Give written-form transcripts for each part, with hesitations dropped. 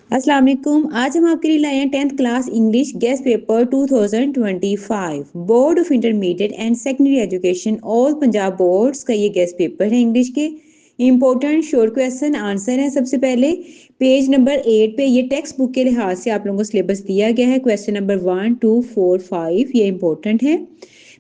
अस्सलाम वालेकुम। आज हम आपके लिए लाए हैं 10th class English guest paper 2025 board of intermediate and secondary education all Punjab boards का ये गेस्ट पेपर है इंग्लिश के। इंपॉर्टेंट शॉर्ट क्वेश्चन आंसर है। सबसे पहले पेज नंबर 8 पे ये टेक्स्ट बुक के लिहाज से आप लोगों को सिलेबस दिया गया है। क्वेश्चन नंबर 1 2 4 5 ये इंपॉर्टेंट है।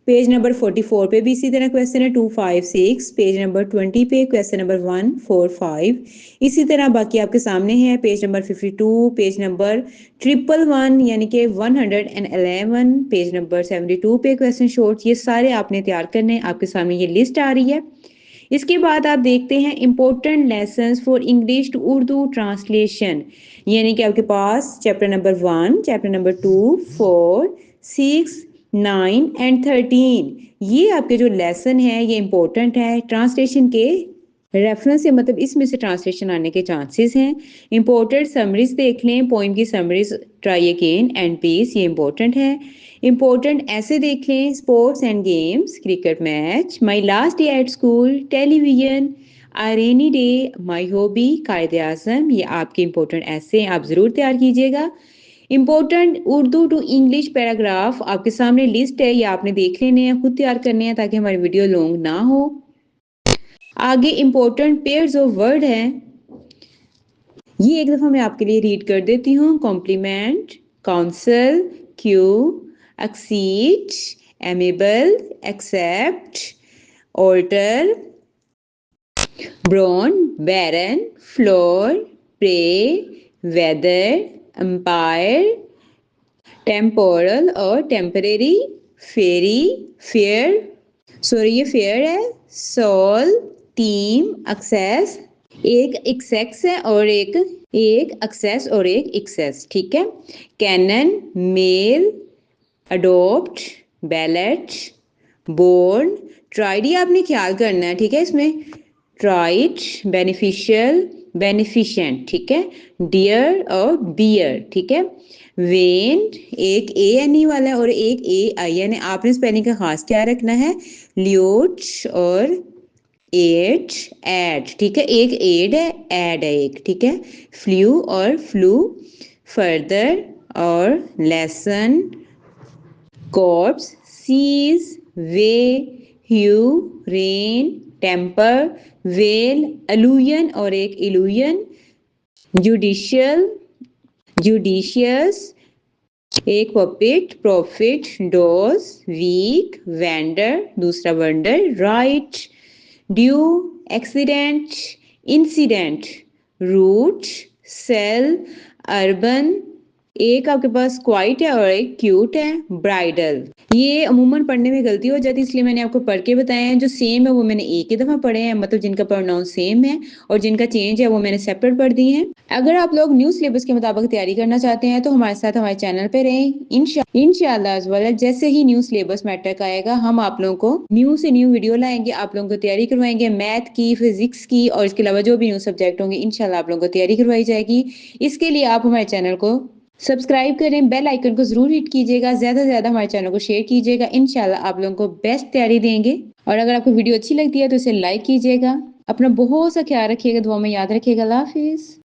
पेज नंबर 44 पे भी इसी तरह क्वेश्चन है 2 5 6। पेज नंबर 20 पे क्वेश्चन नंबर 1 4 5। इसी तरह बाकी आपके सामने है पेज नंबर 52, पेज नंबर 111 यानी कि 111, पेज नंबर 72 पे क्वेश्चन शॉर्ट। ये सारे आपने तैयार करने हैं। आपके सामने ये लिस्ट आ रही है। इसके बाद आप देखते हैं important lessons for English to Urdu translation, यानी कि आपके पास chapter number 1, chapter number 2, 4, 6, 9 and 13 ये आपके जो लेसन है ये इंपॉर्टेंट है। ट्रांसलेशन के रेफरेंस से मतलब इसमें से ट्रांसलेशन आने के चांसेस हैं। इंपोर्टेड समरीज देख लें, पोइम की summaries try again and peace ये इंपॉर्टेंट है। इंपॉर्टेंट ऐसे देख लें, sports and games, cricket match, my last day at school, television, a rainy day, my hobby, Quaid-e-Azam, ये आपके इंपॉर्टेंट ऐसे आप ज़रूर तैयार कीजिएगा। Important Urdu to English paragraph आपके सामने लिस्ट है, ये आपने देख लेने हैं, खुद तैयार करने हैं ताकि हमारी वीडियो लॉन्ग ना हो। आगे इंपॉर्टेंट पेयर्स ऑफ वर्ड है, ये एक दफा मैं आपके लिए रीड कर देती हूँ। Complement, counsel, cue, exceed, amiable, accept, alter, brawn, baron, floor, pray, weather, empire, temporal और टेम्परेरी, फेरी, फेयर, सॉरी ये फेयर है, सोल, टीम, एक्सेस, एक एक्सेस है और एक एक्सेस और एक एक्सेस, ठीक है। Canon, mail, adopt, ballot, born, tried ये आपने ख्याल करना है, ठीक है। इसमें ट्राइट, बेनिफिशियल, बेनिफिशेंट, ठीक है। डियर और बियर, ठीक है। वेन, एक ए एन ई वाला है और एक ए आई एन है, आपने स्पेलिंग का खास ख्याल रखना है। ल्यूट और एट, एड, ठीक है। एक एड है, एड है एक, ठीक है। फ्लू और फ्लू, फर्दर और lesson, corps, cease, way, hue, rain, temper, veil, allusion और एक इलूयन, जुडिशियल, जुडिशियस, एक puppet, profit, dose, weak, vendor, दूसरा wonder, right, due, accident, incident, route, sale, urban, एक आपके पास क्वाइट है और एक क्यूट है, ब्राइडल। ये अमूमन पढ़ने में गलती हो जाती है, इसलिए मैंने आपको पढ़ के बताया है। जो सेम है वो मैंने एक ही दफा पढ़े हैं, मतलब जिनका प्रोनाउंस सेम है, और जिनका चेंज है वो मैंने सेपरेट पढ़ दी है। अगर आप लोग न्यू सिलेबस के मुताबिक तैयारी करना चाहते हैं तो हमारे साथ हमारे चैनल पे रहें। इंशाल्लाह जैसे ही न्यू सिलेबस मैटर का आएगा हम आप लोगों को न्यू से न्यू वीडियो लाएंगे, आप लोगों को तैयारी करवाएंगे मैथ की, फिजिक्स की, और इसके अलावा जो भी न्यू सब्जेक्ट होंगे इंशाल्लाह आप लोगों को तैयारी करवाई जाएगी। इसके लिए आप हमारे चैनल को सब्सक्राइब करें, बेल आइकन को जरूर हिट कीजिएगा, ज्यादा से ज्यादा हमारे चैनल को शेयर कीजिएगा। इंशाल्लाह आप लोगों को बेस्ट तैयारी देंगे। और अगर आपको वीडियो अच्छी लगती है तो इसे लाइक कीजिएगा। अपना बहुत सा ख्याल रखिएगा, दुआ में याद रखिएगा। अल्लाह हाफिज।